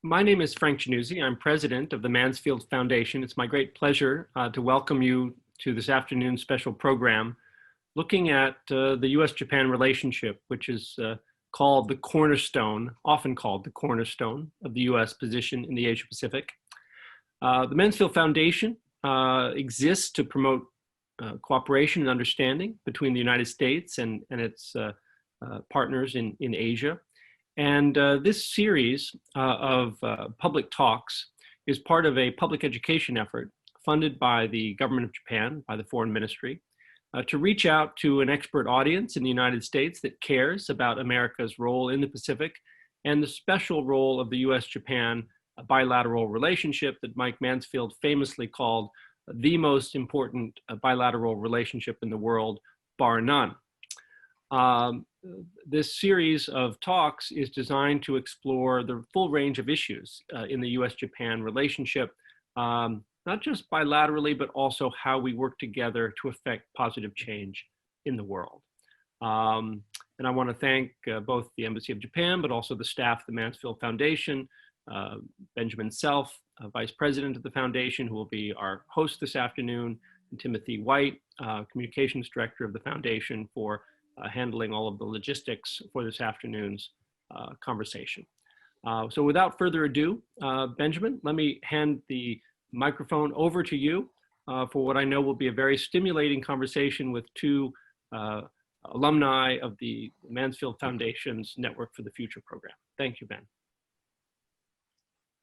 My name is Frank Januzzi. I'm president of the Mansfield Foundation. It's my great pleasure to welcome you to this afternoon's special program looking at the U.S.-Japan relationship, which is called the cornerstone, often called the cornerstone of the U.S. position in the Asia-Pacific. The Mansfield Foundation exists to promote cooperation and understanding between the United States and its partners in Asia. And this series of public talks is part of a public education effort funded by the government of Japan, by the Foreign Ministry, to reach out to an expert audience in the United States that cares about America's role in the Pacific and the special role of the U.S.-Japan bilateral relationship that Mike Mansfield famously called the most important bilateral relationship in the world, bar none. This series of talks is designed to explore the full range of issues in the U.S.-Japan relationship, not just bilaterally, but also how we work together to affect positive change in the world. And I want to thank both the Embassy of Japan, but also the staff of the Mansfield Foundation, Benjamin Self, Vice President of the Foundation, who will be our host this afternoon, and Timothy White, Communications Director of the Foundation, for handling all of the logistics for this afternoon's conversation. So without further ado, Benjamin, let me hand the microphone over to you for what I know will be a very stimulating conversation with two alumni of the Mansfield Foundation's Network for the Future program. Thank you, Ben.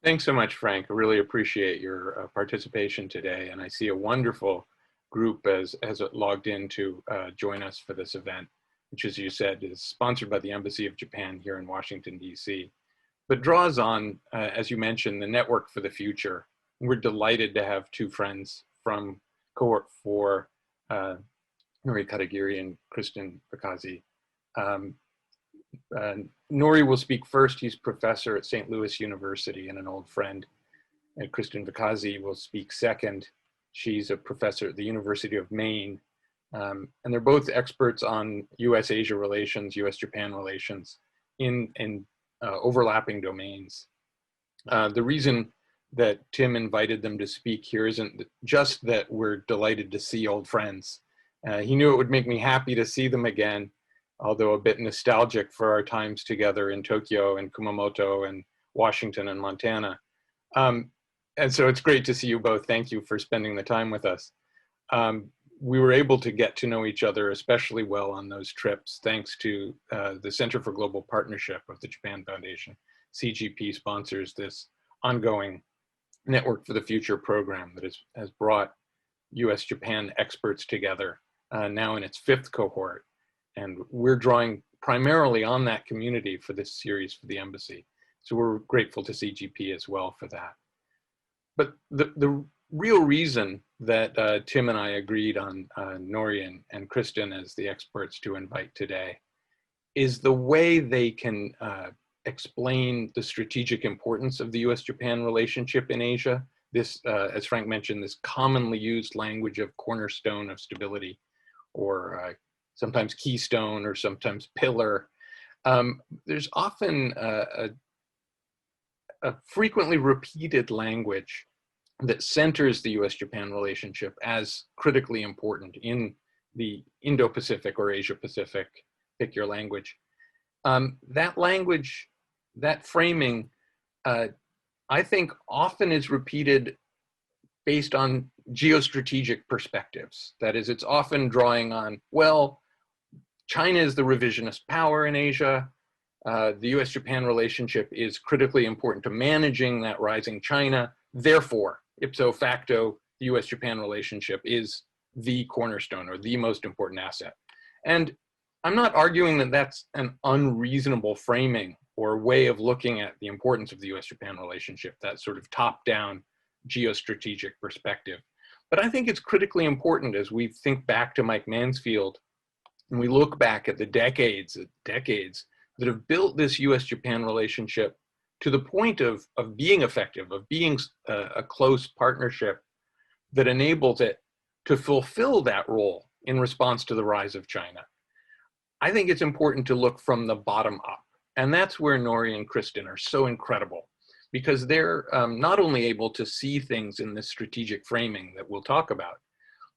Thanks so much, Frank. I really appreciate your participation today, and I see a wonderful group has logged in to join us for this event, which, as you said, is sponsored by the Embassy of Japan here in Washington, D.C., but draws on, as you mentioned, the Network for the Future. We're delighted to have two friends from Cohort 4, Noriyuki Katagiri and Kristin Vekasi. Nori will speak first. He's professor at St. Louis University and an old friend. And Kristin Vekasi will speak second. She's a professor at the University of Maine. And they're both experts on U.S.-Asia relations, U.S.-Japan relations in overlapping domains. The reason that Tim invited them to speak here isn't just that we're delighted to see old friends. He knew it would make me happy to see them again, although a bit nostalgic for our times together in Tokyo and Kumamoto and Washington and Montana. And so it's great to see you both. Thank you for spending the time with us. We were able to get to know each other especially well on those trips, thanks to the Center for Global Partnership of the Japan Foundation. CGP sponsors this ongoing Network for the Future program that has brought U.S.-Japan experts together now in its 5th cohort. And we're drawing primarily on that community for this series for the embassy. So we're grateful to CGP as well for that. But the real reason that Tim and I agreed on Nori and Kristin as the experts to invite today is the way they can explain the strategic importance of the U.S.-Japan relationship in Asia. This, as Frank mentioned, this commonly used language of cornerstone of stability, or sometimes keystone, or sometimes pillar. There's often a frequently repeated language that centers the U.S.-Japan relationship as critically important in the Indo-Pacific or Asia-Pacific, pick your language. That language, that framing, I think often is repeated based on geostrategic perspectives. That is, it's often drawing on, well, China is the revisionist power in Asia. The U.S.-Japan relationship is critically important to managing that rising China. Therefore, ipso facto, the U.S.-Japan relationship is the cornerstone or the most important asset. And I'm not arguing that that's an unreasonable framing or way of looking at the importance of the U.S.-Japan relationship, that sort of top-down geostrategic perspective. But I think it's critically important as we think back to Mike Mansfield and we look back at the decades that have built this U.S.-Japan relationship to the point of being effective, of being a close partnership that enables it to fulfill that role in response to the rise of China. I think it's important to look from the bottom up. And that's where Nori and Kristin are so incredible. because they're not only able to see things in this strategic framing that we'll talk about,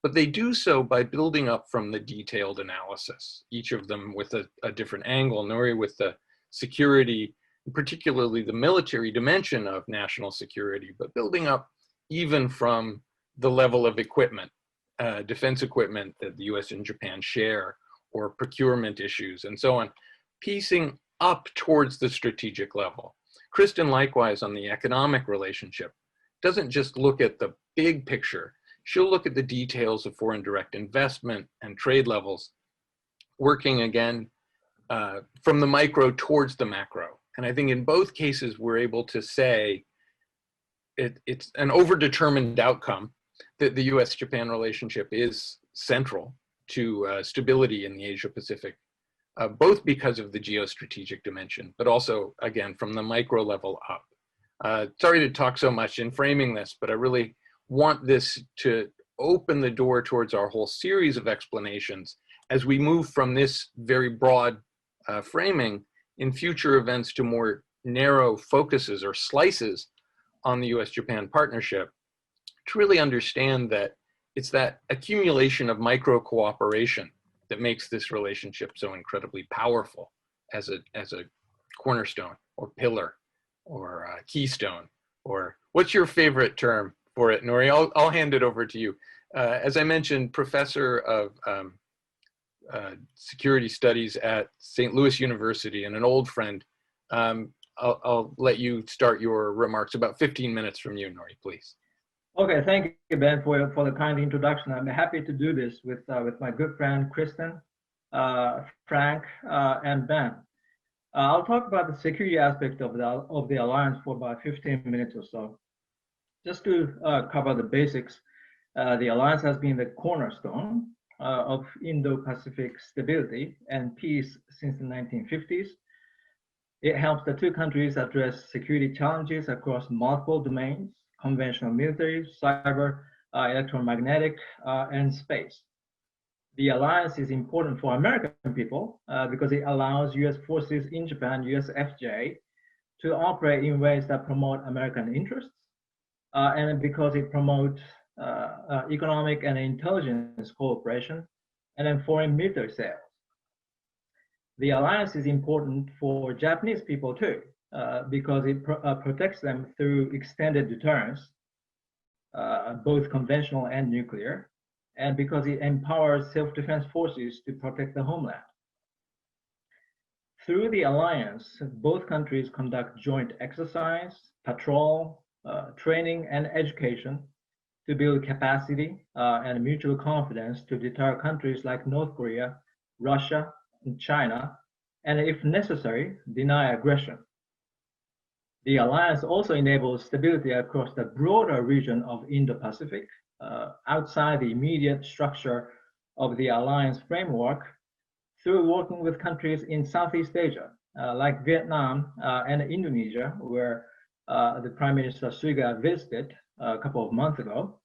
but they do so by building up from the detailed analysis, each of them with a different angle. Nori with the security, particularly the military dimension of national security, but building up even from the level of equipment, defense equipment that the US and Japan share, or procurement issues and so on, piecing up towards the strategic level. Kristin, likewise, on the economic relationship, doesn't just look at the big picture. She'll look at the details of foreign direct investment and trade levels, working again from the micro towards the macro. And I think in both cases, we're able to say it's an overdetermined outcome that the US-Japan relationship is central to stability in the Asia-Pacific, both because of the geostrategic dimension, but also, again, from the micro level up. Sorry to talk so much in framing this, but I really want this to open the door towards our whole series of explanations as we move from this very broad framing in future events to more narrow focuses or slices on the US-Japan partnership, to really understand that it's that accumulation of micro cooperation that makes this relationship so incredibly powerful as a cornerstone or pillar or keystone. Or what's your favorite term for it, Nori? I'll hand it over to you. As I mentioned, professor of security studies at St. Louis University and an old friend. I'll let you start your remarks. About 15 minutes from you, Nori, please. Okay, thank you, Ben, for the kind introduction. I'm happy to do this with my good friend Kristin, Frank, and Ben. I'll talk about the security aspect of the alliance for about 15 minutes or so. Just to cover the basics, the alliance has been the cornerstone of Indo-Pacific stability and peace since the 1950s. It helps the two countries address security challenges across multiple domains: conventional military, cyber, electromagnetic, and space. The alliance is important for American people because it allows US forces in Japan, USFJ, to operate in ways that promote American interests, and because it promotes economic and intelligence cooperation, and then foreign military sales. The alliance is important for Japanese people too, because it protects them through extended deterrence, both conventional and nuclear, and because it empowers self-defense forces to protect the homeland. Through the alliance, both countries conduct joint exercise, patrol, training, and education to build capacity and mutual confidence to deter countries like North Korea, Russia, and China, and if necessary, deny aggression. The alliance also enables stability across the broader region of Indo-Pacific, outside the immediate structure of the alliance framework, through working with countries in Southeast Asia, like Vietnam and Indonesia, where the Prime Minister Suga visited a couple of months ago,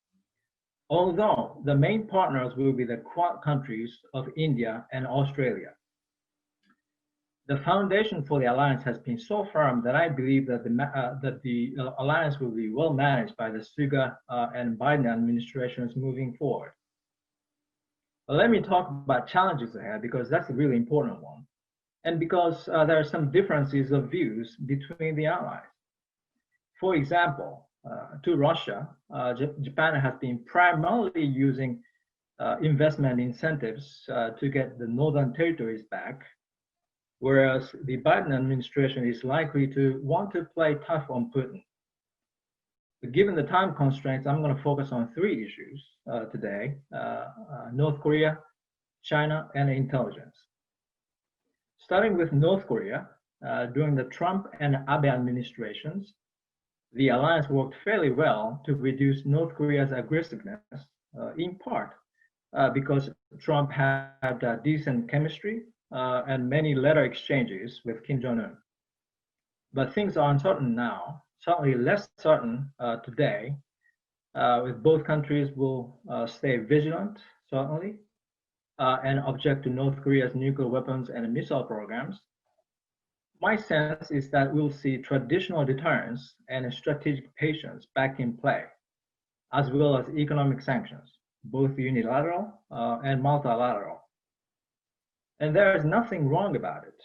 although the main partners will be the Quad countries of India and Australia. The foundation for the alliance has been so firm that I believe that the alliance will be well managed by the Suga and Biden administrations moving forward. But let me talk about challenges ahead, because that's a really important one, and because there are some differences of views between the allies. For example, to Russia, Japan has been primarily using investment incentives to get the northern territories back, whereas the Biden administration is likely to want to play tough on Putin. But given the time constraints, I'm going to focus on three issues today: North Korea, China, and intelligence. Starting with North Korea, during the Trump and Abe administrations, the alliance worked fairly well to reduce North Korea's aggressiveness, in part because Trump had decent chemistry and many letter exchanges with Kim Jong-un. But things are uncertain now, certainly less certain today, with both countries will stay vigilant, certainly, and object to North Korea's nuclear weapons and missile programs. My sense is that we'll see traditional deterrence and strategic patience back in play, as well as economic sanctions, both unilateral and multilateral. And there is nothing wrong about it.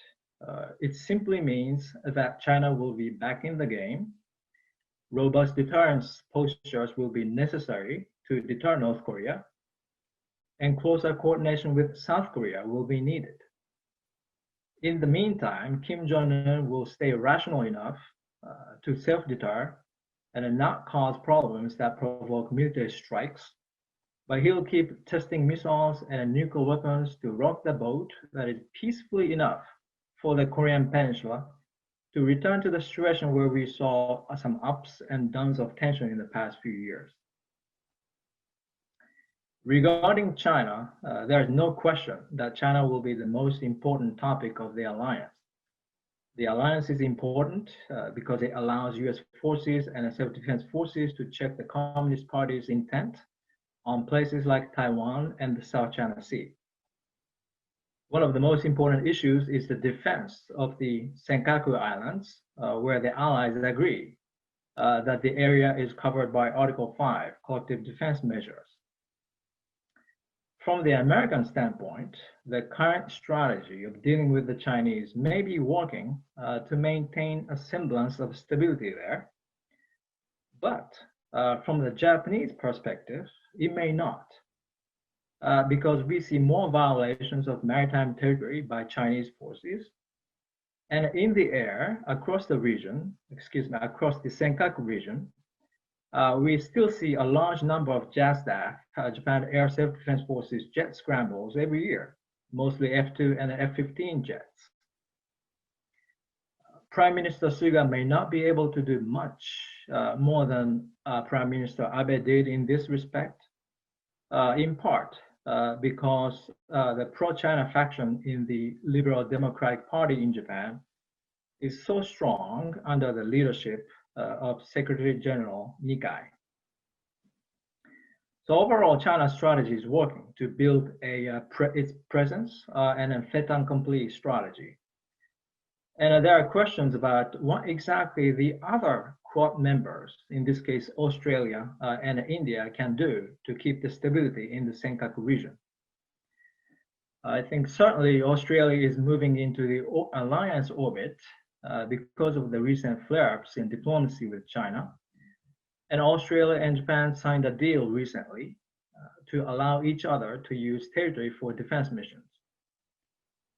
It simply means that China will be back in the game. Robust deterrence postures will be necessary to deter North Korea, and closer coordination with South Korea will be needed. In the meantime, Kim Jong-un will stay rational enough to self-deter and not cause problems that provoke military strikes, but he'll keep testing missiles and nuclear weapons to rock the boat that is peacefully enough for the Korean Peninsula to return to the situation where we saw some ups and downs of tension in the past few years. Regarding China, there is no question that China will be the most important topic of the alliance. The alliance is important because it allows US forces and self-defense forces to check the Communist Party's intent on places like Taiwan and the South China Sea. One of the most important issues is the defense of the Senkaku Islands, where the Allies agree that the area is covered by Article 5, collective defense measures. From the American standpoint, the current strategy of dealing with the Chinese may be working to maintain a semblance of stability there. But from the Japanese perspective, it may not, because we see more violations of maritime territory by Chinese forces. And in the air, across the region, across the Senkaku region, we still see a large number of JASDAF, Japan Air Self-Defense Forces jet scrambles every year, mostly F-2 and F-15 jets. Prime Minister Suga may not be able to do much more than Prime Minister Abe did in this respect, in part because the pro-China faction in the Liberal Democratic Party in Japan is so strong under the leadership of Secretary General Nikai. So overall, China's strategy is working to build its presence and a fait accompli strategy. And there are questions about what exactly the other Quad members, in this case Australia and India, can do to keep the stability in the Senkaku region. I think certainly Australia is moving into the alliance orbit because of the recent flare-ups in diplomacy with China. And Australia and Japan signed a deal recently to allow each other to use territory for defense missions.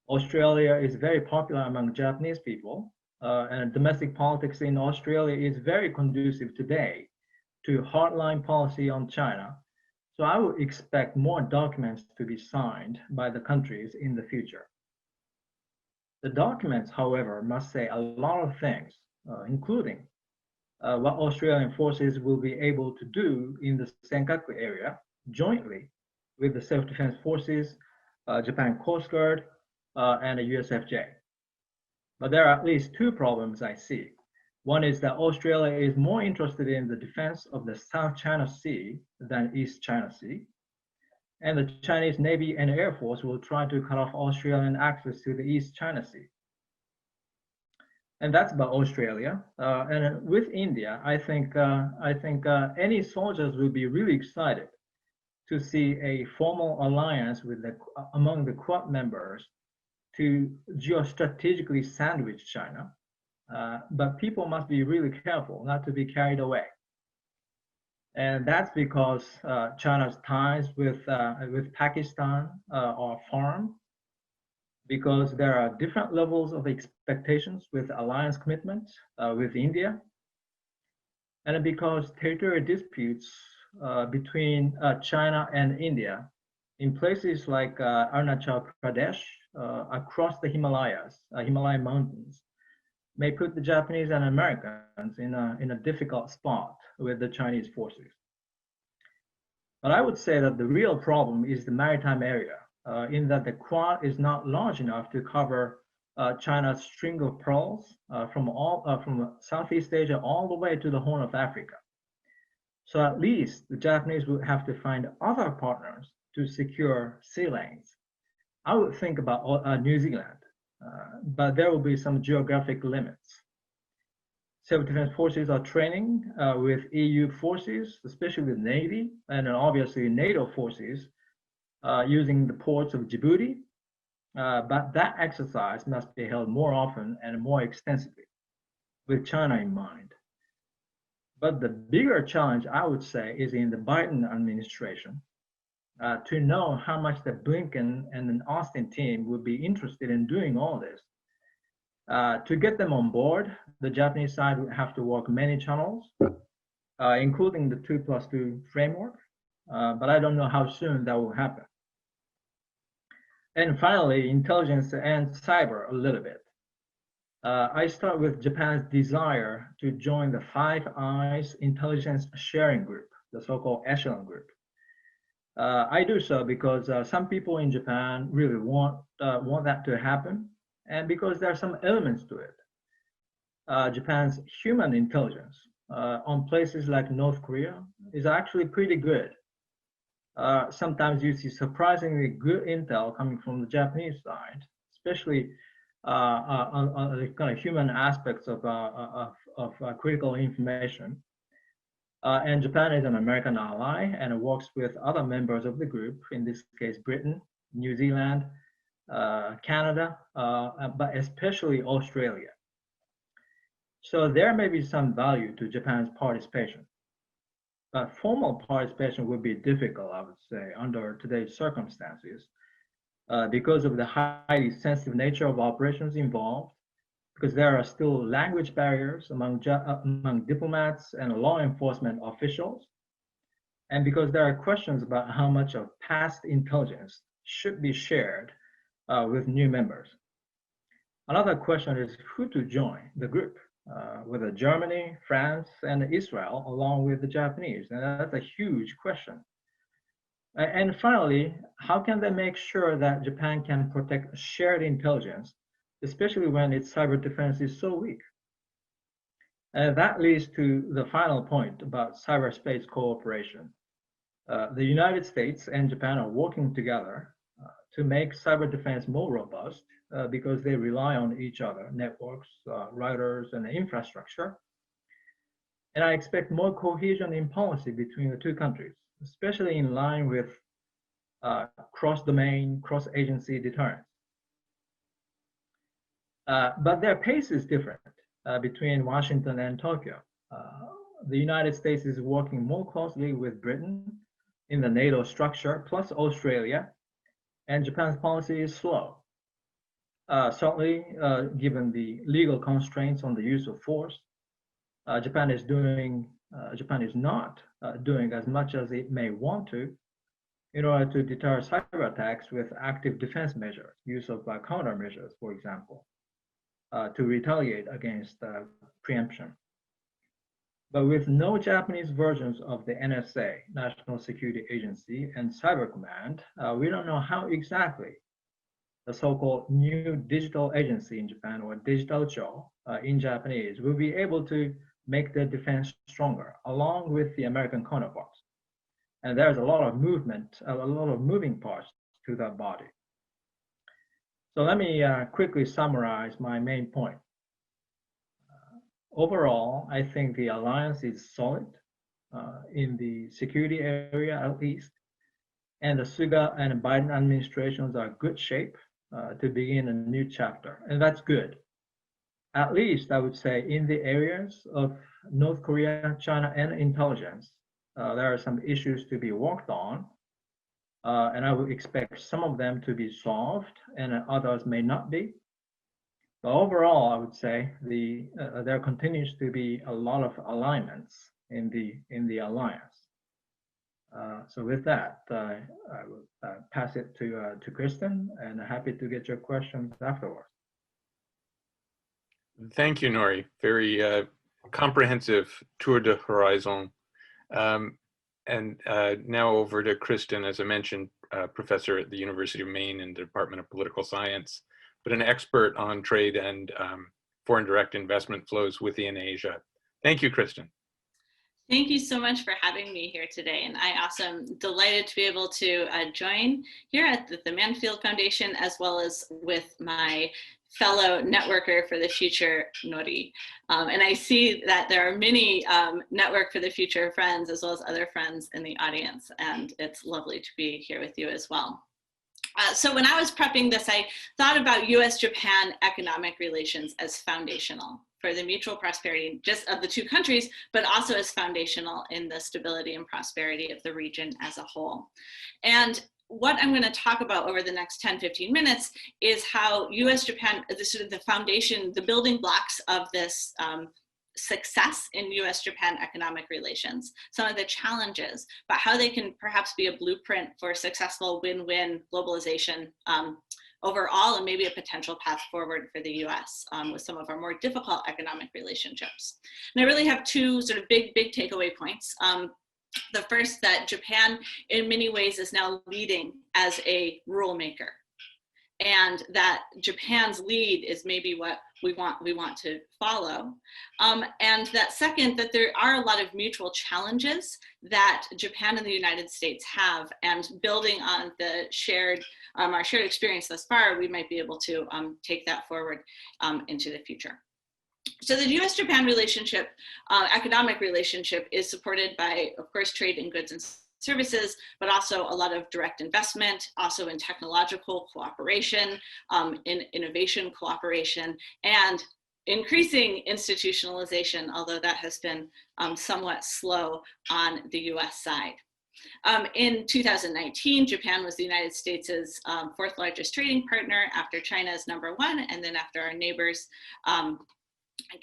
Australia is very popular among Japanese people, and domestic politics in Australia is very conducive today to hardline policy on China. So I would expect more documents to be signed by the countries in the future. The documents, however, must say a lot of things, including what Australian forces will be able to do in the Senkaku area jointly with the self-defense forces, Japan Coast Guard, and the USFJ. But there are at least two problems I see. One is that Australia is more interested in the defense of the South China Sea than East China Sea. And the Chinese Navy and Air Force will try to cut off Australian access to the East China Sea. And that's about Australia. And with India, I think any soldiers will be really excited to see a formal alliance with among the Quad members to geostrategically sandwich China. But people must be really careful not to be carried away. And that's because China's ties with Pakistan are firm, because there are different levels of expectations with alliance commitments with India, and because territorial disputes between China and India in places like Arunachal Pradesh, across the Himalayan mountains, may put the Japanese and Americans in a difficult spot with the Chinese forces. But I would say that the real problem is the maritime area, in that the Quad is not large enough to cover China's string of pearls from Southeast Asia all the way to the Horn of Africa. So at least the Japanese would have to find other partners to secure sea lanes. I would think about New Zealand, but there will be some geographic limits. Self-defense forces are training with EU forces, especially the Navy, and obviously NATO forces using the ports of Djibouti. But that exercise must be held more often and more extensively, with China in mind. But the bigger challenge, I would say, is in the Biden administration to know how much the Blinken and the Austin team would be interested in doing all this. To get them on board, the Japanese side would have to work many channels, including the 2+2 framework, but I don't know how soon that will happen. And finally, intelligence and cyber a little bit. I start with Japan's desire to join the Five Eyes Intelligence Sharing Group, the so-called echelon group. I do so because some people in Japan really want that to happen, and because there are some elements to it. Japan's human intelligence on places like North Korea is actually pretty good. Sometimes you see surprisingly good intel coming from the Japanese side, especially on the kind of human aspects of critical information. And Japan is an American ally and works with other members of the group, in this case, Britain, New Zealand, Canada, but especially Australia. So there may be some value to Japan's participation. But formal participation would be difficult, I would say, under today's circumstances, because of the highly sensitive nature of operations involved, because there are still language barriers among diplomats and law enforcement officials, and because there are questions about how much of past intelligence should be shared with new members. Another question is who to join the group, whether Germany, France, and Israel, along with the Japanese, and that's a huge question. And finally, how can they make sure that Japan can protect shared intelligence, especially when its cyber defense is so weak? And that leads to the final point about cyberspace cooperation. The United States and Japan are working together to make cyber defense more robust because they rely on each other, networks, routers, and infrastructure. And I expect more cohesion in policy between the two countries, especially in line with cross-domain, cross-agency deterrence. But their pace is different between Washington and Tokyo. The United States is working more closely with Britain in the NATO structure, plus Australia, and Japan's policy is slow. Certainly, given the legal constraints on the use of force, Japan is not doing as much as it may want to in order to deter cyber attacks with active defense measures, use of countermeasures, for example, to retaliate against preemption. But with no Japanese versions of the NSA, National Security Agency, and Cyber Command, we don't know how exactly the so-called new digital agency in Japan, or Digital Cho in Japanese, will be able to make their defense stronger, along with the American counterparts. And there's a lot of movement, a lot of moving parts to that body. So let me quickly summarize my main point. Overall, I think the alliance is solid in the security area, at least, and the Suga and Biden administrations are in good shape to begin a new chapter, and that's good. At least, I would say, in the areas of North Korea, China, and intelligence, there are some issues to be worked on, and I would expect some of them to be solved, and others may not be. But overall, I would say there continues to be a lot of alignments in the alliance. So with that, I will pass it to Kristin, and happy to get your questions afterwards. Thank you, Nori. Very comprehensive tour de horizon. And now over to Kristin, as I mentioned, professor at the University of Maine in the Department of Political Science, but an expert on trade and foreign direct investment flows within Asia. Thank you, Kristin. Thank you so much for having me here today. And I also am delighted to be able to join here at the Mansfield Foundation, as well as with my fellow networker for the future, Nori. And I see that there are many Network for the Future friends as well as other friends in the audience, and it's lovely to be here with you as well. So when I was prepping this, I thought about US-Japan economic relations as foundational for the mutual prosperity just of the two countries, but also as foundational in the stability and prosperity of the region as a whole. And what I'm going to talk about over the next 10-15 minutes is how US-Japan, sort of the foundation, the building blocks of this success in US-Japan economic relations, some of the challenges, but how they can perhaps be a blueprint for successful win-win globalization overall, and maybe a potential path forward for the US with some of our more difficult economic relationships. And I really have two sort of big takeaway points. The first, that Japan in many ways is now leading as a rule maker, and that Japan's lead is maybe what we want to follow. And that second, that there are a lot of mutual challenges that Japan and the United States have, and building on the shared, our shared experience thus far, we might be able to take that forward into the future. So the US-Japan relationship, economic relationship, is supported by, of course, trade in goods and services, but also a lot of direct investment, also in technological cooperation, in innovation cooperation, and increasing institutionalization, although that has been somewhat slow on the US side. In 2019, Japan was the United States' fourth largest trading partner, after China's #1, and then after our neighbors,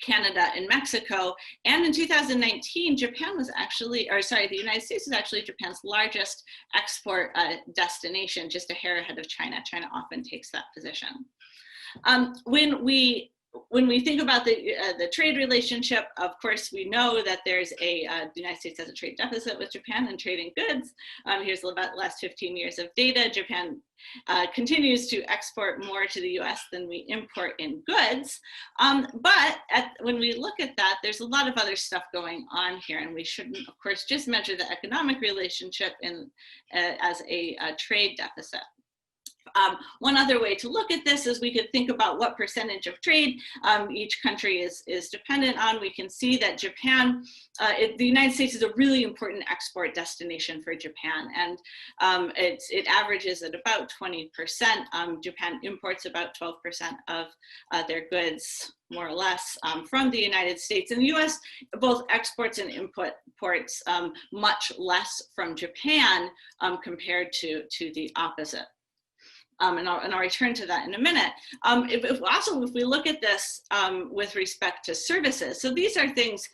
Canada and Mexico. And in 2019, Japan was actually, or sorry, the United States was actually Japan's largest export destination, just a hair ahead of China. China often takes that position. When we think about the trade relationship, of course, we know that there's the United States has a trade deficit with Japan in trading goods. Here's about the last 15 years of data. Japan continues to export more to the US than we import in goods. But when we look at that, there's a lot of other stuff going on here, and we shouldn't, of course, just measure the economic relationship as a trade deficit. One other way to look at this is we could think about what percentage of trade each country is dependent on. We can see that Japan, the United States is a really important export destination for Japan, and it averages at about 20%. Japan imports about 12% of their goods, more or less, from the United States. And the US both exports and imports much less from Japan compared to the opposite. And I'll return to that in a minute. If we look at this with respect to services, so these are things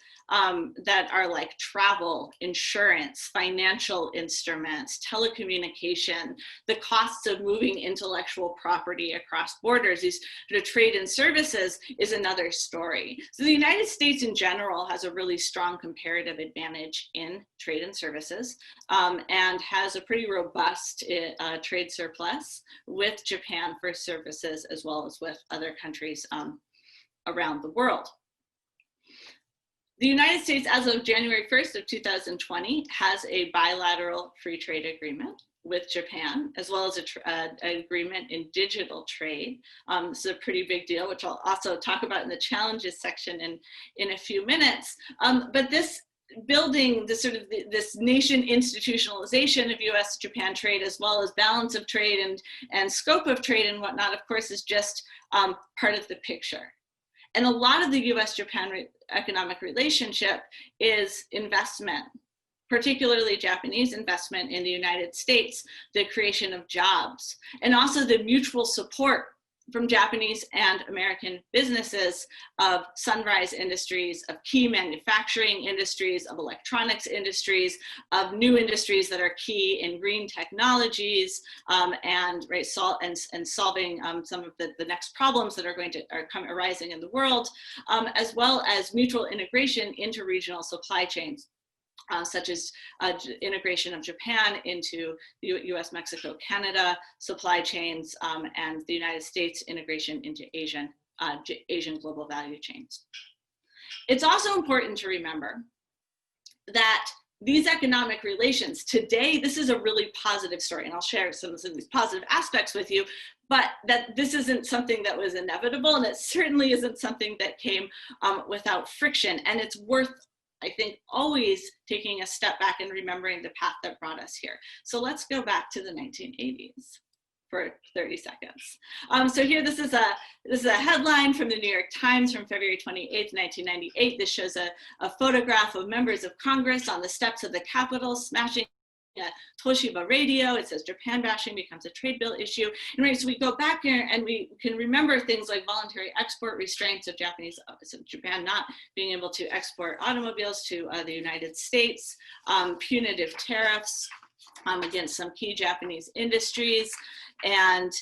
that are like travel, insurance, financial instruments, telecommunication, the costs of moving intellectual property across borders. These trade and services is another story. So the United States in general has a really strong comparative advantage in trade and services, and has a pretty robust trade surplus with Japan for services, as well as with other countries around the world. The United States, as of January 1st of 2020, has a bilateral free trade agreement with Japan, as well as an agreement in digital trade. This is a pretty big deal, which I'll also talk about in the challenges section in a few minutes. But this building this nation institutionalization of US-Japan trade, as well as balance of trade and scope of trade and whatnot, of course, is just part of the picture. And a lot of the US-Japan economic relationship is investment, particularly Japanese investment in the United States, the creation of jobs, and also the mutual support from Japanese and American businesses of sunrise industries, of key manufacturing industries, of electronics industries, of new industries that are key in green technologies, and solving some of the next problems that are arising in the world, as well as mutual integration into regional supply chains. Such as integration of Japan into the US, Mexico, Canada supply chains, and the United States integration into Asian global value chains. It's also important to remember that these economic relations today, this is a really positive story, and I'll share some of these positive aspects with you, but that this isn't something that was inevitable, and it certainly isn't something that came without friction. And it's worth, I think, always taking a step back and remembering the path that brought us here. So let's go back to the 1980s for 30 seconds. So here, this is a headline from the New York Times from February 28th, 1998. This shows a photograph of members of Congress on the steps of the Capitol smashing a Toshiba radio. It says Japan bashing becomes a trade bill issue. And right, so we go back here and we can remember things like voluntary export restraints of Japan not being able to export automobiles to the United States, punitive tariffs against some key Japanese industries, and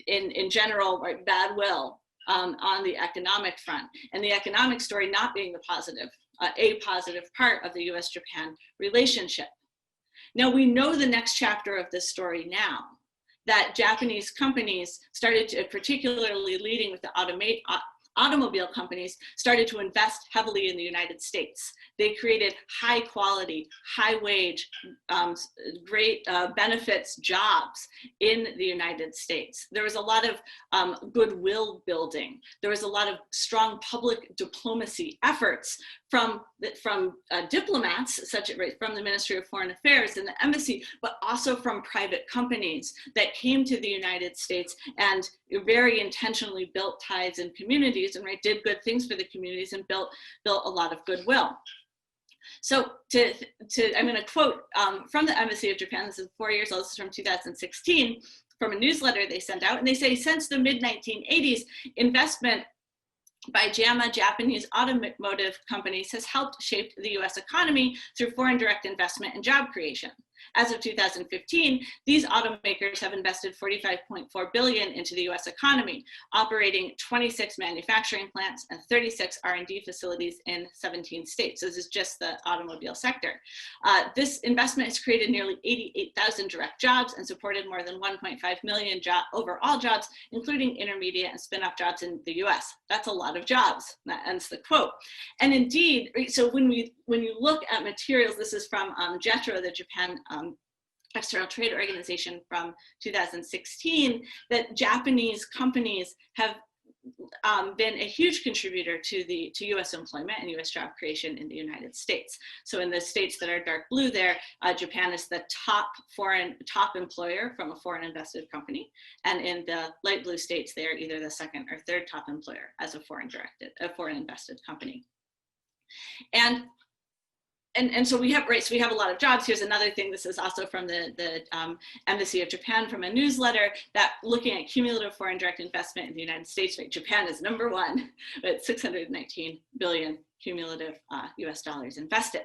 in general, right, bad will on the economic front, and the economic story not being a positive part of the U.S.-Japan relationship. Now, we know the next chapter of this story now, that Japanese companies started to, particularly leading with the automobile companies, started to invest heavily in the United States. They created high quality, high wage, great benefits jobs in the United States. There was a lot of goodwill building. There was a lot of strong public diplomacy efforts from diplomats, such as from the Ministry of Foreign Affairs and the embassy, but also from private companies that came to the United States and very intentionally built ties in communities and did good things for the communities and built a lot of goodwill. So I'm going to quote from the Embassy of Japan. This is 4 years old. This is from 2016, from a newsletter they sent out. And they say, since the mid-1980s, investment by JAMA, Japanese automotive companies, has helped shape the US economy through foreign direct investment and job creation. As of 2015, these automakers have invested $45.4 billion into the US economy, operating 26 manufacturing plants and 36 R&D facilities in 17 states. So this is just the automobile sector. This investment has created nearly 88,000 direct jobs and supported more than 1.5 million overall jobs, including intermediate and spin-off jobs in the US. That's a lot of jobs. That ends the quote. And indeed, so when you look at materials, this is from JETRO, the Japan External Trade Organization from 2016, that Japanese companies have been a huge contributor to US employment and US job creation in the United States. So in the states that are dark blue there, Japan is the top employer from a foreign invested company. And in the light blue states, they are either the second or third top employer as a foreign invested company. And so we have, right, so we have a lot of jobs. Here's another thing. This is also from the Embassy of Japan, from a newsletter, that looking at cumulative foreign direct investment in the United States, right, Japan is #1 with 619 billion cumulative US dollars invested.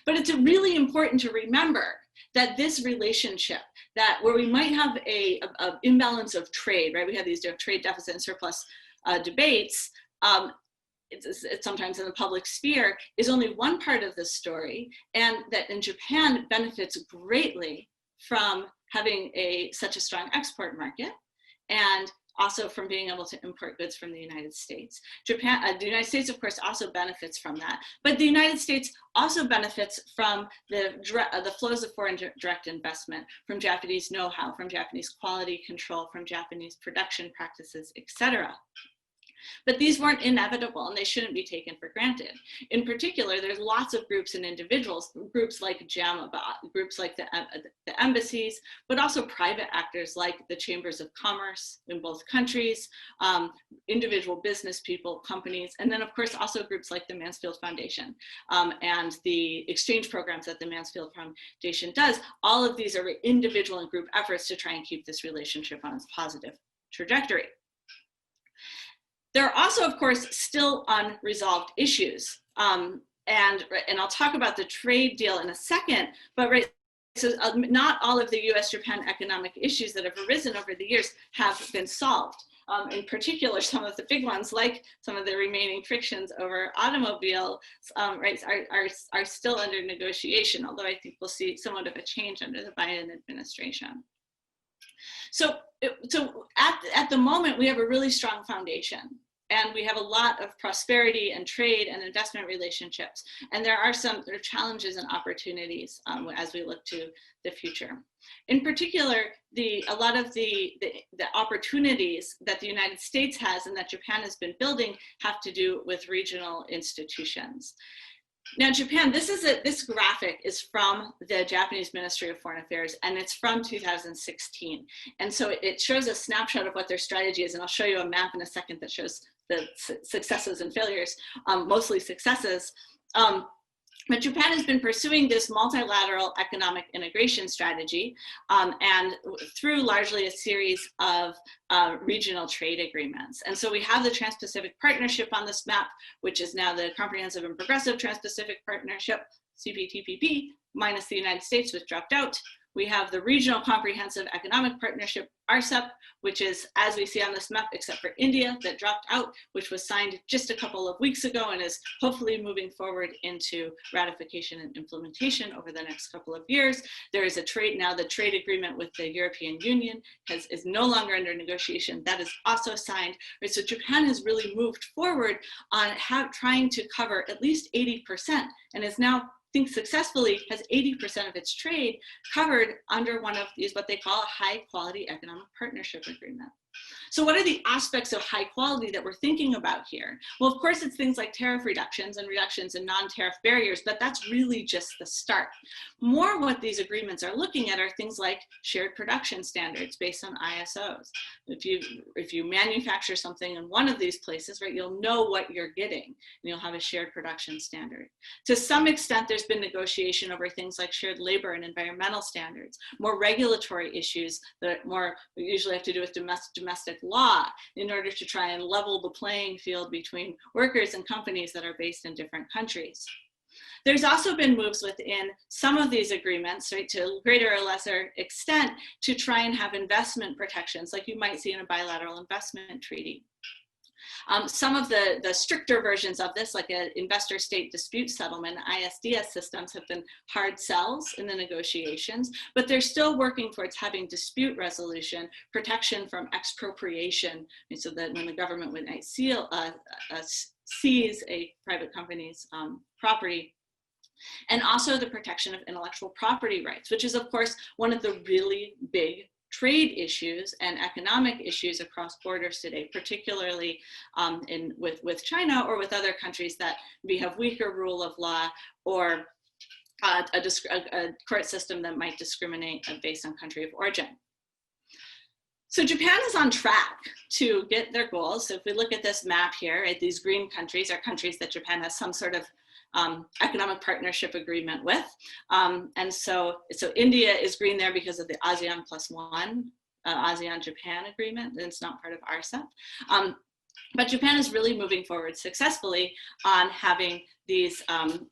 But it's really important to remember that this relationship, where we might have a imbalance of trade, right? We have these trade deficit and surplus debates, it's sometimes in the public sphere, is only one part of the story, and that in Japan benefits greatly from having such a strong export market, and also from being able to import goods from the United States. The United States, of course, also benefits from that, but the United States also benefits from the flows of foreign direct investment, from Japanese know-how, from Japanese quality control, from Japanese production practices, etc. But these weren't inevitable, and they shouldn't be taken for granted. In particular, there's lots of groups and individuals, groups like JAMA, groups like the embassies, but also private actors like the chambers of commerce in both countries, individual business people, companies, and then of course also groups like the Mansfield Foundation and the exchange programs that the Mansfield Foundation does. All of these are individual and group efforts to try and keep this relationship on its positive trajectory. There are also, of course, still unresolved issues. And I'll talk about the trade deal in a second, but so not all of the US-Japan economic issues that have arisen over the years have been solved. In particular, some of the big ones, like some of the remaining frictions over automobile rights, are still under negotiation, although I think we'll see somewhat of a change under the Biden administration. So at the moment, we have a really strong foundation. and we have a lot of prosperity and trade and investment relationships. And there are challenges and opportunities as we look to the future. In particular, a lot of the opportunities that the United States has and that Japan has been building have to do with regional institutions. Now, Japan, this graphic is from the Japanese Ministry of Foreign Affairs, and it's from 2016. And so it shows a snapshot of what their strategy is, and I'll show you a map in a second that shows the successes and failures, mostly successes. But Japan has been pursuing this multilateral economic integration strategy, and through largely a series of regional trade agreements. And so we have the Trans-Pacific Partnership on this map, which is now the Comprehensive and Progressive Trans-Pacific Partnership, CPTPP, minus the United States, which dropped out. We have the Regional Comprehensive Economic Partnership, RCEP, which is, as we see on this map, except for India, that dropped out, which was signed just a couple of weeks ago and is hopefully moving forward into ratification and implementation over the next couple of years. There is the trade agreement with the European Union is no longer under negotiation. That is also signed. Right, so Japan has really moved forward on trying to cover at least 80% and is now, think successfully, has 80% of its trade covered under one of these, what they call a high quality economic partnership agreement. So what are the aspects of high quality that we're thinking about here? Well, of course, it's things like tariff reductions and reductions in non-tariff barriers, but that's really just the start. More what these agreements are looking at are things like shared production standards based on ISOs. If you manufacture something in one of these places, right, you'll know what you're getting, and you'll have a shared production standard. To some extent, there's been negotiation over things like shared labor and environmental standards, more regulatory issues that usually have to do with domestic law in order to try and level the playing field between workers and companies that are based in different countries. There's also been moves within some of these agreements, right, to greater or lesser extent, to try and have investment protections like you might see in a bilateral investment treaty. Some of the stricter versions of this, like an investor-state dispute settlement, ISDS systems, have been hard sells in the negotiations, but they're still working towards having dispute resolution, protection from expropriation, so that when the government would seize a private company's property, and also the protection of intellectual property rights, which is, of course, one of the really big trade issues and economic issues across borders today, particularly with China or with other countries that we have weaker rule of law or a court system that might discriminate based on country of origin. So Japan is on track to get their goals. So if we look at this map here, right, these green countries are countries that Japan has some sort of economic partnership agreement with. And so India is green there because of the ASEAN +1, ASEAN-Japan agreement, and it's not part of RCEP. But Japan is really moving forward successfully on having these, all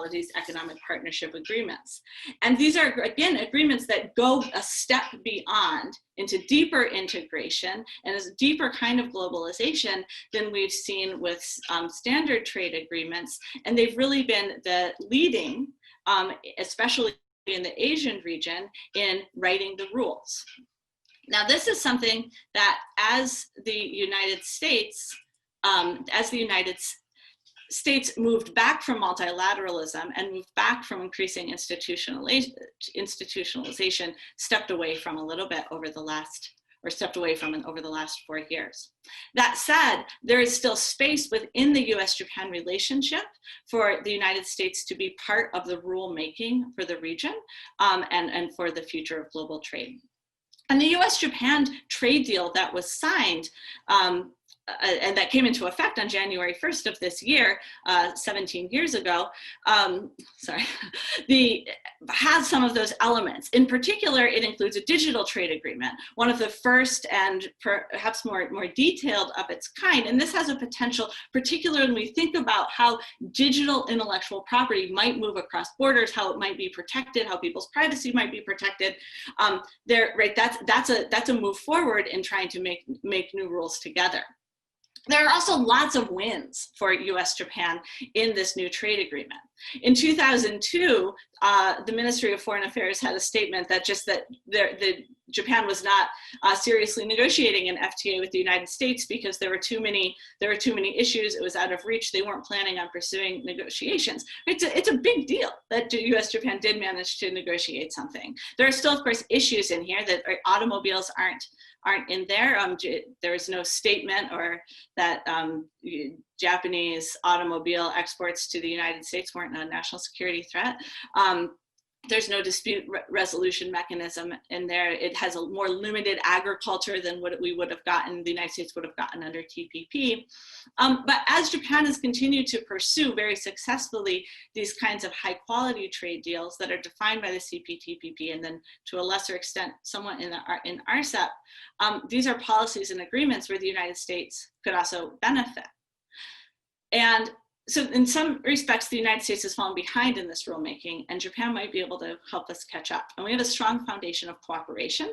of these economic partnership agreements. And these are, again, agreements that go a step beyond into deeper integration and a deeper kind of globalization than we've seen with standard trade agreements. And they've really been the leading, especially in the Asian region, in writing the rules. Now, this is something that as the United States moved back from multilateralism and moved back from increasing institutionalization, stepped away from a little bit over the last 4 years. That said, there is still space within the U.S.-Japan relationship for the United States to be part of the rulemaking for the region and for the future of global trade. And the U.S.-Japan trade deal that was signed and that came into effect on January 1st of this year, 17 years ago, has some of those elements. In particular, it includes a digital trade agreement, one of the first and perhaps more detailed of its kind. And this has a potential, particularly when we think about how digital intellectual property might move across borders, how it might be protected, how people's privacy might be protected. That's a move forward in trying to make new rules together. There are also lots of wins for US-Japan in this new trade agreement. In 2002, the Ministry of Foreign Affairs had a statement that Japan was not seriously negotiating an FTA with the United States because there were too many issues. It was out of reach. They weren't planning on pursuing negotiations. It's a big deal that US-Japan did manage to negotiate something. There are still, of course, issues in here that automobiles aren't in there. There is no statement or that Japanese automobile exports to the United States weren't a national security threat. There's no dispute resolution mechanism in there. It has a more limited agriculture than what we would have gotten, the United States would have gotten under TPP. But as Japan has continued to pursue very successfully these kinds of high quality trade deals that are defined by the CPTPP and then to a lesser extent somewhat in RCEP, these are policies and agreements where the United States could also benefit. And so in some respects, the United States has fallen behind in this rulemaking, and Japan might be able to help us catch up. And we have a strong foundation of cooperation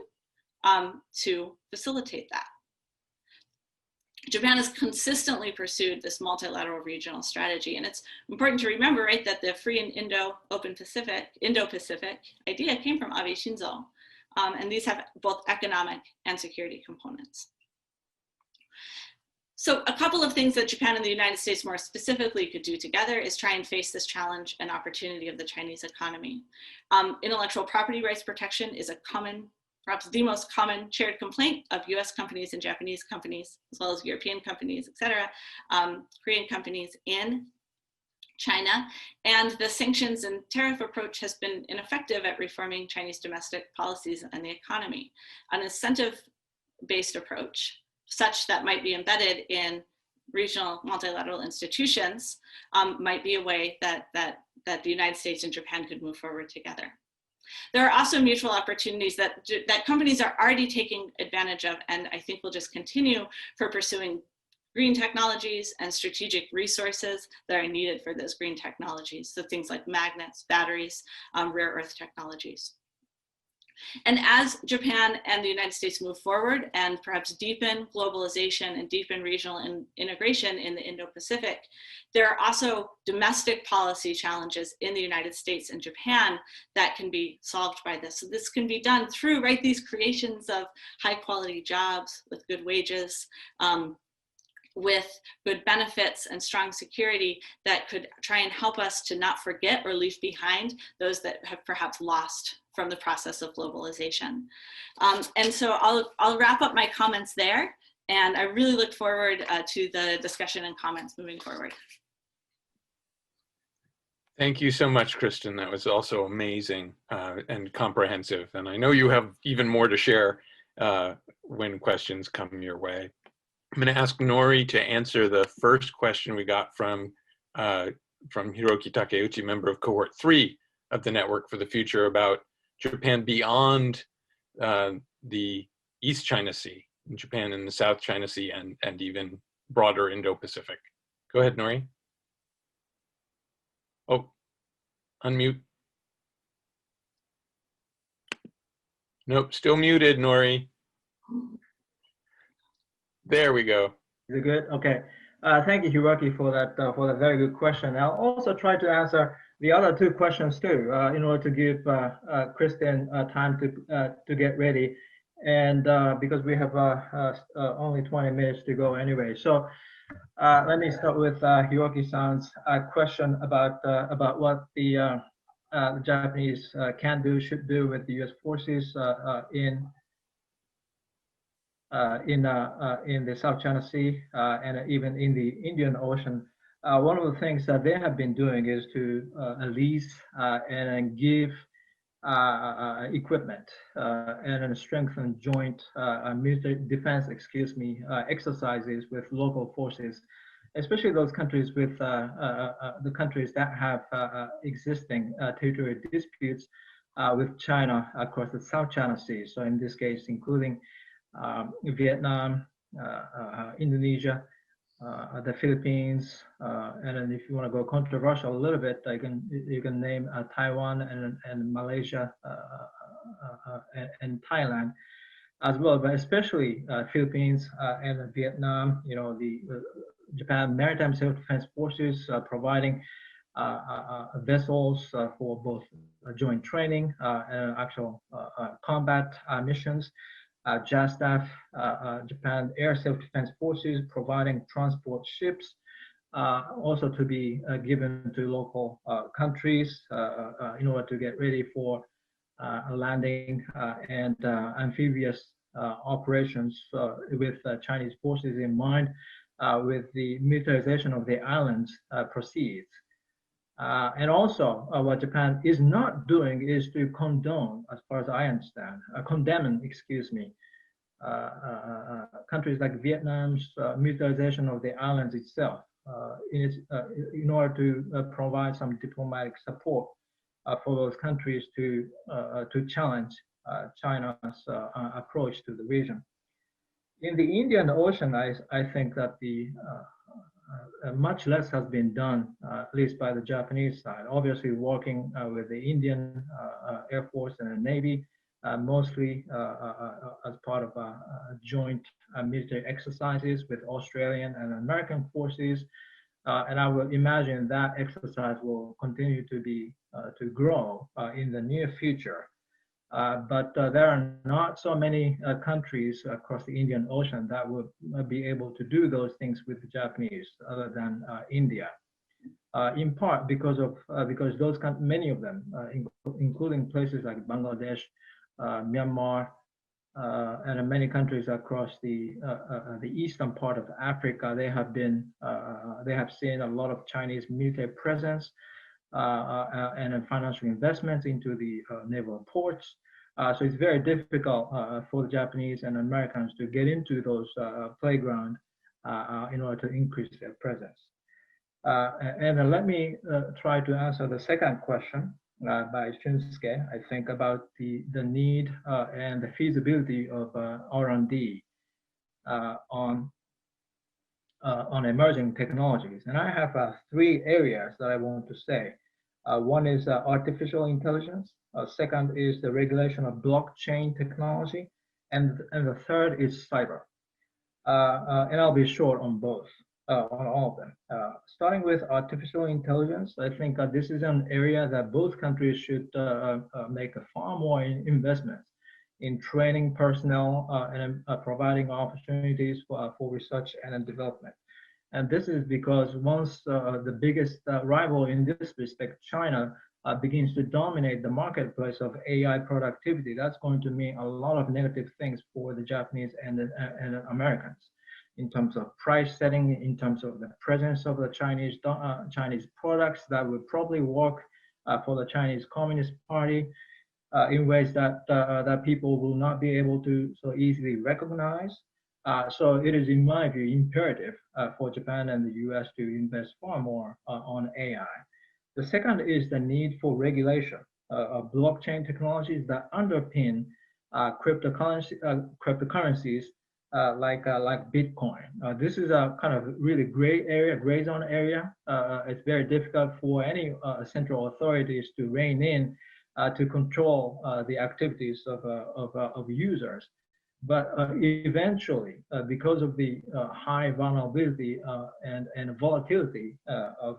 to facilitate that. Japan has consistently pursued this multilateral regional strategy. And it's important to remember, right, that the free and Indo-Pacific idea came from Abe Shinzo. And these have both economic and security components. So a couple of things that Japan and the United States more specifically could do together is try and face this challenge and opportunity of the Chinese economy. Intellectual property rights protection is a common, perhaps the most common shared complaint of US companies and Japanese companies, as well as European companies, et cetera, Korean companies in China. And the sanctions and tariff approach has been ineffective at reforming Chinese domestic policies and the economy. An incentive-based approach, such that might be embedded in regional multilateral institutions, might be a way that the United States and Japan could move forward together. There are also mutual opportunities that companies are already taking advantage of, and I think will just continue for pursuing green technologies and strategic resources that are needed for those green technologies. So things like magnets, batteries, rare earth technologies. And as Japan and the United States move forward and perhaps deepen globalization and deepen regional integration in the Indo-Pacific, there are also domestic policy challenges in the United States and Japan that can be solved by this. So this can be done through, right, these creations of high quality jobs with good wages, with good benefits and strong security that could try and help us to not forget or leave behind those that have perhaps lost from the process of globalization. And so I'll wrap up my comments there, and I really look forward to the discussion and comments moving forward. Thank you so much, Kristin. That was also amazing and comprehensive. And I know you have even more to share when questions come your way. I'm going to ask Nori to answer the first question we got from Hiroki Takeuchi, member of cohort 3 of the Network for the Future, about Japan beyond the East China Sea, Japan in the South China Sea, and even broader Indo-Pacific. Go ahead, Nori. Oh, unmute. Nope, still muted, Nori. There we go. Is it good? Okay. Thank you, Hiroki, for that very good question. I'll also try to answer the other two questions too, in order to give Kristin time to get ready, and because we have only 20 minutes to go anyway. So let me start with Hiroki-san's question about what the Japanese can do, should do with the U.S. forces in the South China Sea and even in the Indian Ocean. One of the things that they have been doing is to lease and give equipment and strengthen joint military defense, exercises with local forces, especially those countries with the countries that have existing territorial disputes with China across the South China Sea. So in this case, including Vietnam, Indonesia, the Philippines, and then if you want to go controversial a little bit, you can name Taiwan and Malaysia and Thailand. as well, but especially Philippines and Vietnam. The Japan Maritime Self-Defense Forces providing vessels for both joint training and actual combat missions. JASTAF, Japan Air Self-Defense Forces, providing transport ships, also to be given to local countries in order to get ready for landing and amphibious operations with Chinese forces in mind, with the militarization of the islands proceeds. And also, what Japan is not doing is to condone, as far as I understand, countries like Vietnam's militarization of the islands itself, in order to provide some diplomatic support for those countries to challenge China's approach to the region. In the Indian Ocean, I think that much less has been done, at least by the Japanese side. Obviously, working with the Indian Air Force and the Navy, mostly as part of joint military exercises with Australian and American forces. And I would imagine that exercise will continue to grow in the near future. But there are not so many countries across the Indian Ocean that would be able to do those things with the Japanese, other than India. In part because many of them, including places like Bangladesh, Myanmar, and many countries across the eastern part of Africa, they have seen a lot of Chinese military presence and financial investments into the naval ports. So it's very difficult for the Japanese and Americans to get into those playground in order to increase their presence. And let me try to answer the second question by Shunsuke, I think, about the need and the feasibility of R&D on emerging technologies. And I have 3 areas that I want to say. One is artificial intelligence. Second is the regulation of blockchain technology. And the third is cyber. And I'll be short on both, on all of them. Starting with artificial intelligence, I think this is an area that both countries should make far more investments in training personnel and providing opportunities for research and development. And this is because once the biggest rival in this respect, China, begins to dominate the marketplace of AI productivity, that's going to mean a lot of negative things for the Japanese and Americans in terms of price setting, in terms of the presence of the Chinese products that would probably work for the Chinese Communist Party in ways that people will not be able to so easily recognize. So it is, in my view, imperative for Japan and the US to invest far more on AI. The second is the need for regulation of blockchain technologies that underpin cryptocurrencies like Bitcoin. This is a kind of really gray zone area. It's very difficult for any central authorities to rein in to control the activities of users. But eventually, because of the high vulnerability and volatility of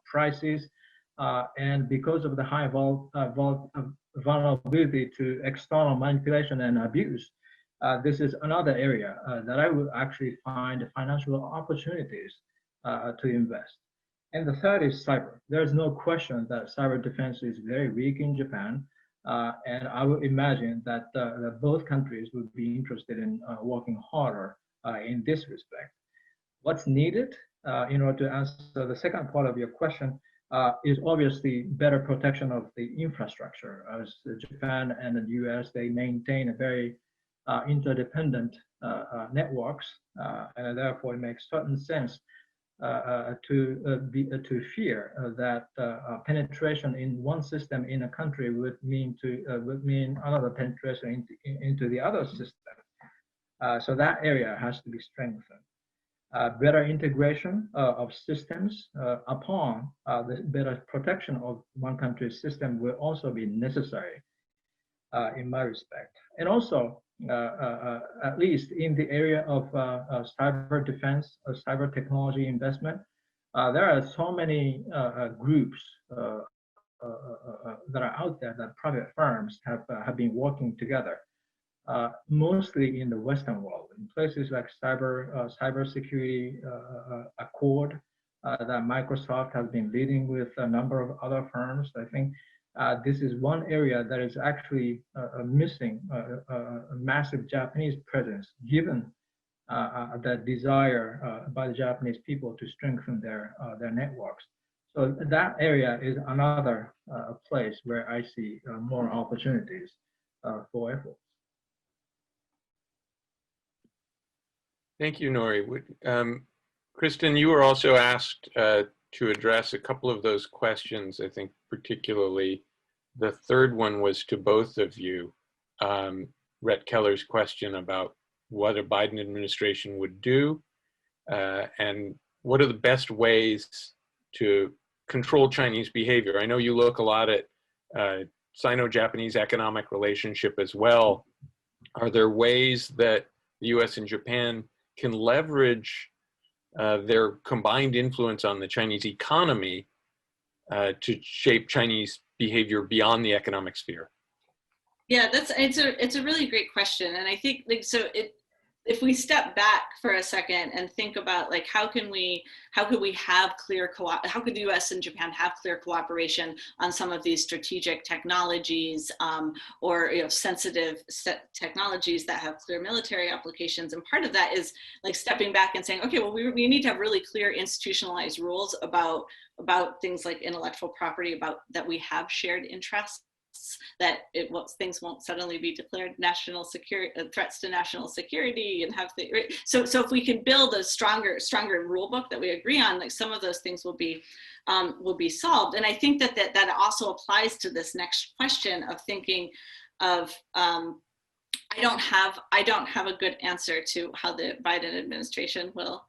prices, and because of the high vulnerability to external manipulation and abuse, this is another area that I would actually find financial opportunities to invest. And the third is cyber. There's no question that cyber defense is very weak in Japan. And I would imagine that both countries would be interested in working harder in this respect. What's needed in order to answer the second part of your question is obviously better protection of the infrastructure. As Japan and the US, they maintain a very interdependent networks, and therefore it makes certain sense to fear that penetration in one system in a country would mean another penetration into the other system. So that area has to be strengthened. Better integration of systems upon the better protection of one country's system will also be necessary in my respect. And also at least in the area of cyber defense, cyber technology investment, there are so many groups that are out there that private firms have been working together, mostly in the Western world, in places like cybersecurity accord that Microsoft has been leading with a number of other firms. I think this is one area that is actually missing a massive Japanese presence, given the desire by the Japanese people to strengthen their networks. So that area is another place where I see more opportunities for efforts. Thank you, Nori. Kristin, you were also asked to address a couple of those questions. I think particularly the third one was to both of you. Rhett Keller's question about what a Biden administration would do and what are the best ways to control Chinese behavior. I know you look a lot at Sino-Japanese economic relationship as well. Are there ways that the US and Japan can leverage their combined influence on the Chinese economy to shape Chinese behavior beyond the economic sphere? Yeah, it's a really great question, and I think if we step back for a second and think about like how could the U.S. and Japan have clear cooperation on some of these strategic technologies or sensitive technologies that have clear military applications, and part of that is like stepping back and saying, okay, well we need to have really clear institutionalized rules about things like intellectual property, about that we have shared interests, that things won't suddenly be declared national security threats to national security, and have so if we can build a stronger rule book that we agree on, like some of those things will be solved. And I think that also applies to this next question of thinking of I don't have a good answer to how the Biden administration will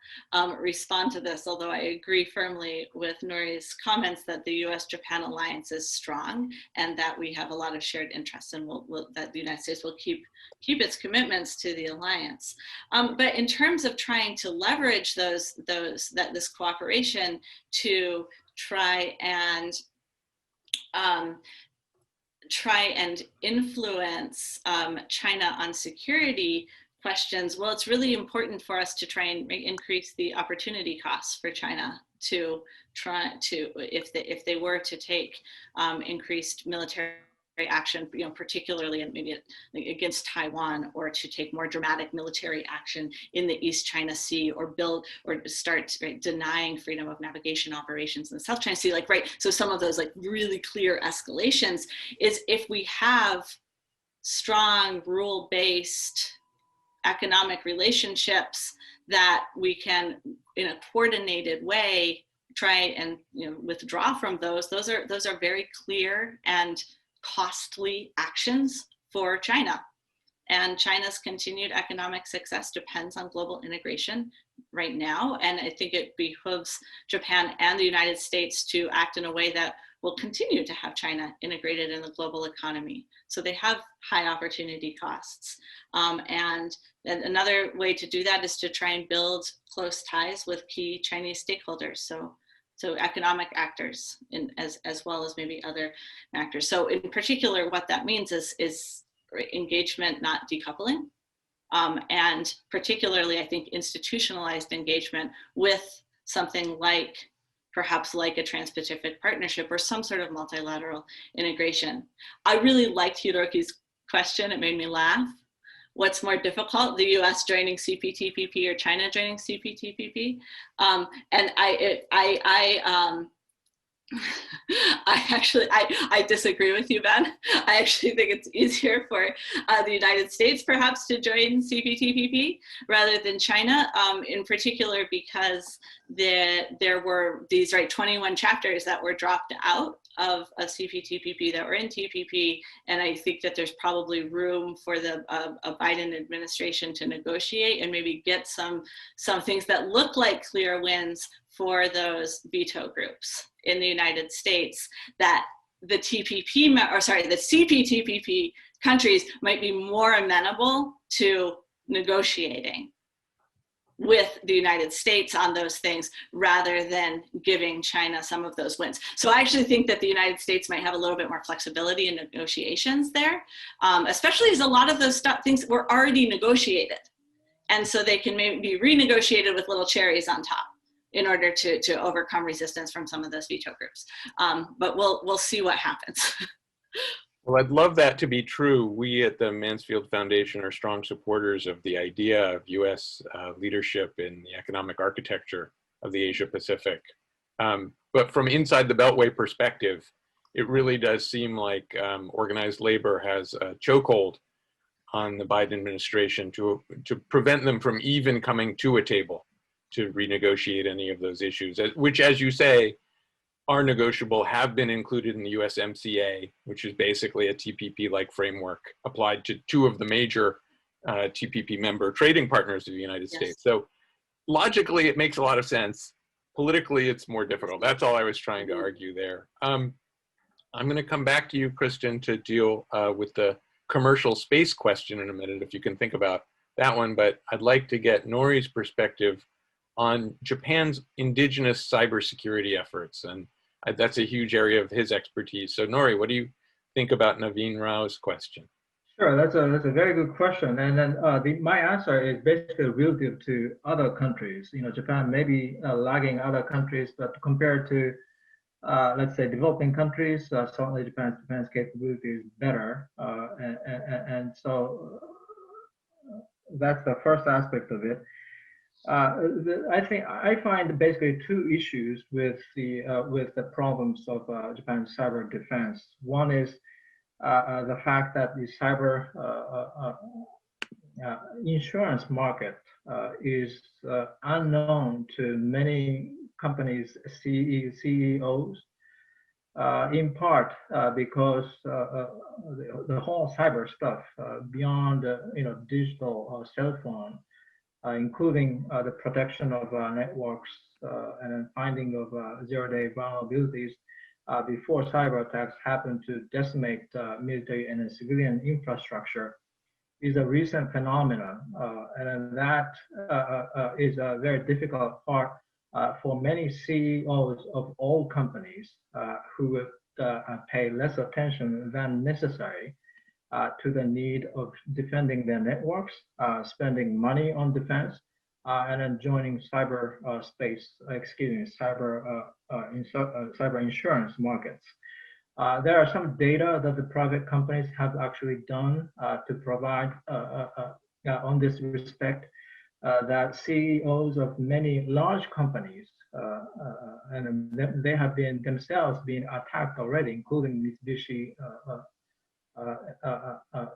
respond to this, although I agree firmly with Nori's comments that the U.S.-Japan alliance is strong and that we have a lot of shared interests, and that the United States will keep its commitments to the alliance. But in terms of trying to leverage this cooperation to try and influence China on security questions, well, it's really important for us to try and increase the opportunity costs for China to try to, if they were to take increased military action, particularly and maybe against Taiwan, or to take more dramatic military action in the East China Sea, or start denying freedom of navigation operations in the South China Sea, so some of those really clear escalations is if we have strong rule-based economic relationships that we can, in a coordinated way, try and withdraw from those are very clear and costly actions for China. And China's continued economic success depends on global integration right now. And I think it behooves Japan and the United States to act in a way that will continue to have China integrated in the global economy. So they have high opportunity costs. And another way to do that is to try and build close ties with key Chinese stakeholders. So economic actors, as well as maybe other actors. So in particular, what that means is engagement, not decoupling. And particularly, I think, institutionalized engagement with something perhaps like a Trans-Pacific Partnership or some sort of multilateral integration. I really liked Hiroki's question. It made me laugh. What's more difficult, the U.S. joining CPTPP or China joining CPTPP? And I disagree with you, Ben. I actually think it's easier for the United States perhaps to join CPTPP rather than China, in particular because there were these 21 chapters that were dropped out of a CPTPP that were in TPP, and I think that there's probably room for the a Biden administration to negotiate and maybe get some things that look like clear wins for those veto groups in the United States that the CPTPP countries might be more amenable to negotiating with the United States on those things rather than giving China some of those wins. So I actually think that the United States might have a little bit more flexibility in negotiations there, especially as a lot of those things were already negotiated. And so they can maybe be renegotiated with little cherries on top in order to overcome resistance from some of those veto groups. But we'll see what happens. Well, I'd love that to be true. We at the Mansfield Foundation are strong supporters of the idea of U.S. Leadership in the economic architecture of the Asia Pacific. But from inside the Beltway perspective, it really does seem like organized labor has a chokehold on the Biden administration to prevent them from even coming to a table to renegotiate any of those issues, which, as you say, are negotiable, have been included in the USMCA, which is basically a TPP-like framework applied to two of the major TPP member trading partners of the United States. So logically, it makes a lot of sense. Politically, it's more difficult. That's all I was trying to argue there. I'm going to come back to you, Kristin, to deal with the commercial space question in a minute, if you can think about that one. But I'd like to get Nori's perspective on Japan's indigenous cybersecurity efforts. And that's a huge area of his expertise. So Nori, what do you think about Naveen Rao's question? Sure, that's a very good question. And then my answer is basically relative to other countries. You know, Japan may be lagging other countries, but compared to, let's say, developing countries, certainly Japan's capability is better. And so that's the first aspect of it. I find basically two issues with the problems of Japan's cyber defense. One is the fact that the cyber insurance market is unknown to many companies' CEOs, in part because the whole cyber stuff beyond digital cell phone, including the protection of networks and finding of zero-day vulnerabilities before cyber attacks happen to decimate military and civilian infrastructure, is a recent phenomenon. And that is a very difficult part for many CEOs of all companies who would pay less attention than necessary to the need of defending their networks, spending money on defense, and then joining cyber insurance markets. There are some data that the private companies have actually done to provide on this respect, that CEOs of many large companies, and they have been themselves being attacked already, including Mitsubishi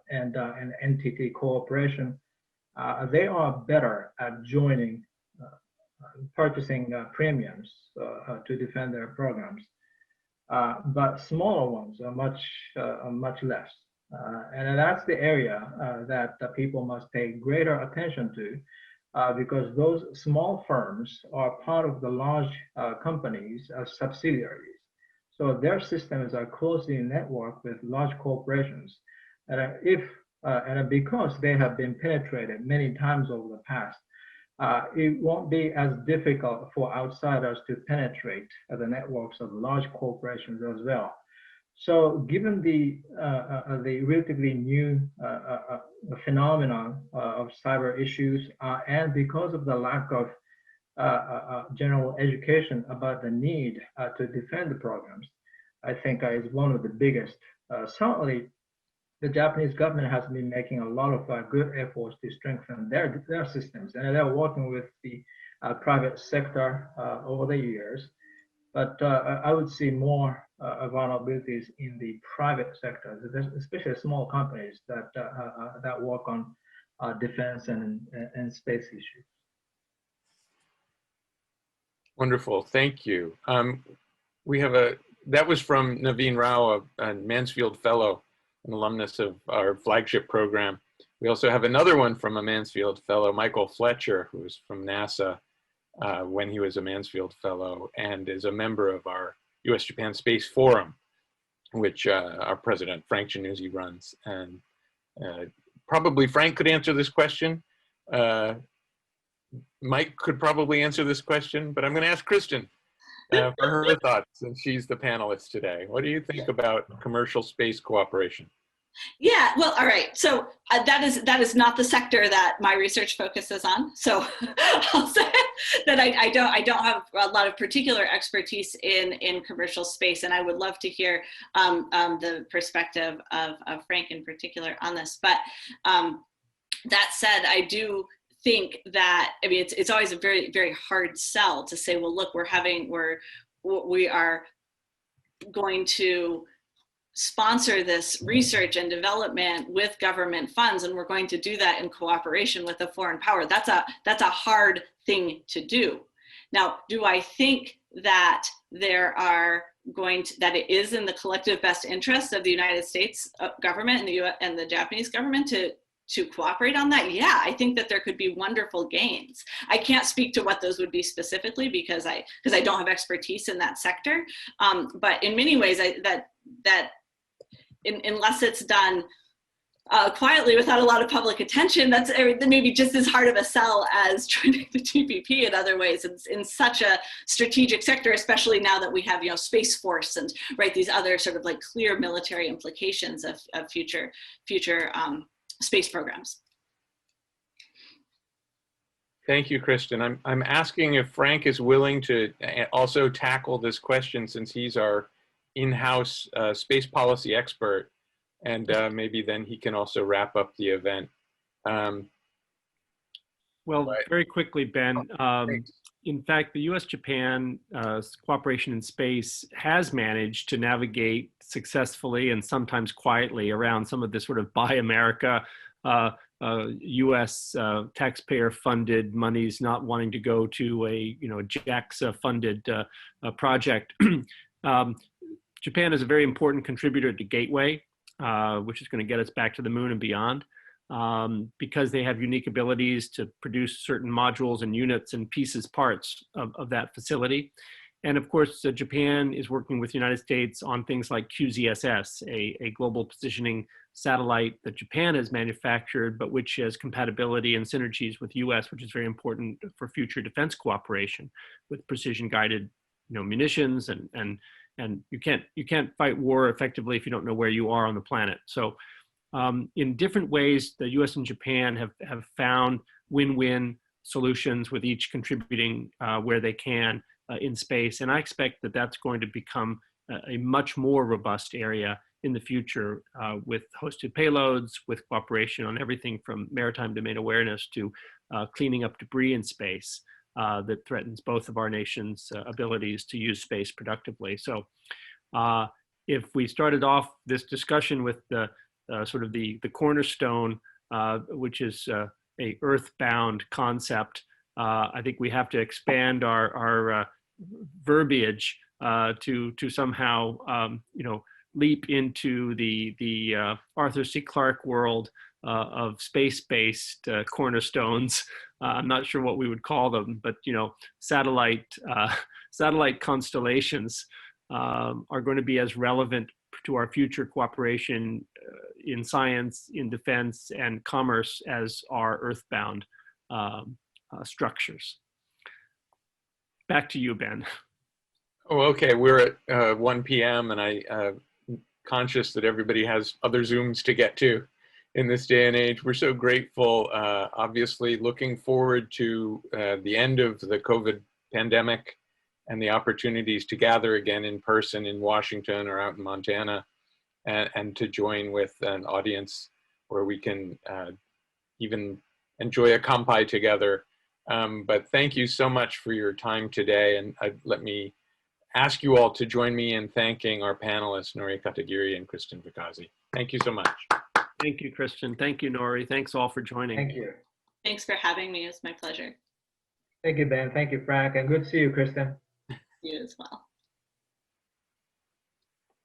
and NTT Corporation, they are better at joining, purchasing premiums to defend their programs. But smaller ones are much less. And that's the area that people must pay greater attention to, because those small firms are part of the large companies as subsidiaries. So their systems are closely networked with large corporations. And because they have been penetrated many times over the past, it won't be as difficult for outsiders to penetrate the networks of large corporations as well. So given the relatively new phenomenon of cyber issues, and because of the lack of general education about the need to defend the programs, I think is one of the biggest. Certainly, the Japanese government has been making a lot of good efforts to strengthen their systems, and they're working with the private sector over the years. But I would see more vulnerabilities in the private sector, especially small companies that work on defense and space issues. Wonderful, thank you. That was from Naveen Rao, a Mansfield Fellow, an alumnus of our flagship program. We also have another one from a Mansfield Fellow, Michael Fletcher, who was from NASA when he was a Mansfield Fellow and is a member of our U.S. Japan Space Forum. which our president, Frank Januzzi, runs. And probably Frank could answer this question. Mike could probably answer this question, but I'm going to ask Kristin for her thoughts, since she's the panelist today. What do you think about commercial space cooperation? Yeah, well, all right. So that is not the sector that my research focuses on. So I'll say that I don't have a lot of particular expertise in commercial space, and I would love to hear the perspective of Frank in particular on this. But that said, I do think that, I mean, it's always a very, very hard sell to say, well, look, we are going to sponsor this research and development with government funds, and we're going to do that in cooperation with a foreign power. That's a hard thing to do. Now, do I think that that it is in the collective best interest of the United States government and the US and the Japanese government to cooperate on that? Yeah, I think that there could be wonderful gains. I can't speak to what those would be specifically because I don't have expertise in that sector. But in many ways, unless it's done quietly without a lot of public attention, that's maybe just as hard of a sell as joining the TPP in other ways. It's in such a strategic sector, especially now that we have, Space Force and these other sort of like clear military implications of future space programs. Thank you, Kristin. I'm asking if Frank is willing to also tackle this question, since he's our in-house space policy expert, and maybe then he can also wrap up the event. Well, very quickly, Ben. In fact, the U.S.-Japan cooperation in space has managed to navigate successfully and sometimes quietly around some of this sort of Buy America, U.S. taxpayer-funded monies not wanting to go to a JAXA-funded project. Japan is a very important contributor to Gateway, which is going to get us back to the moon and beyond, because they have unique abilities to produce certain modules and units and pieces, parts of that facility. And of course, Japan is working with the United States on things like QZSS, a global positioning satellite that Japan has manufactured, but which has compatibility and synergies with US, which is very important for future defense cooperation with precision-guided munitions and you can't fight war effectively if you don't know where you are on the planet. So in different ways, the US and Japan have found win-win solutions, with each contributing where they can in space. And I expect that that's going to become a much more robust area in the future, with hosted payloads, with cooperation on everything from maritime domain awareness to cleaning up debris in space. That threatens both of our nations' abilities to use space productively. So if we started off this discussion with the sort of the cornerstone, which is a earthbound concept, I think we have to expand our verbiage to somehow leap into the Arthur C. Clarke world of space-based cornerstones. I'm not sure what we would call them, but satellite constellations are going to be as relevant to our future cooperation in science, in defense, and commerce as our earthbound structures. Back to you, Ben. Oh, okay. We're at 1 p.m. and I'm conscious that everybody has other Zooms to get to in this day and age. We're so grateful, obviously looking forward to the end of the COVID pandemic and the opportunities to gather again in person in Washington or out in Montana, and to join with an audience where we can even enjoy a kampai together. But thank you so much for your time today, and let me ask you all to join me in thanking our panelists, Noriyuki Katagiri and Kristin Vekasi. Thank you so much. Thank you, Kristin. Thank you, Nori. Thanks all for joining. Thank you. Thanks for having me. It's my pleasure. Thank you, Ben. Thank you, Frank. And good to see you, Kristin. You as well.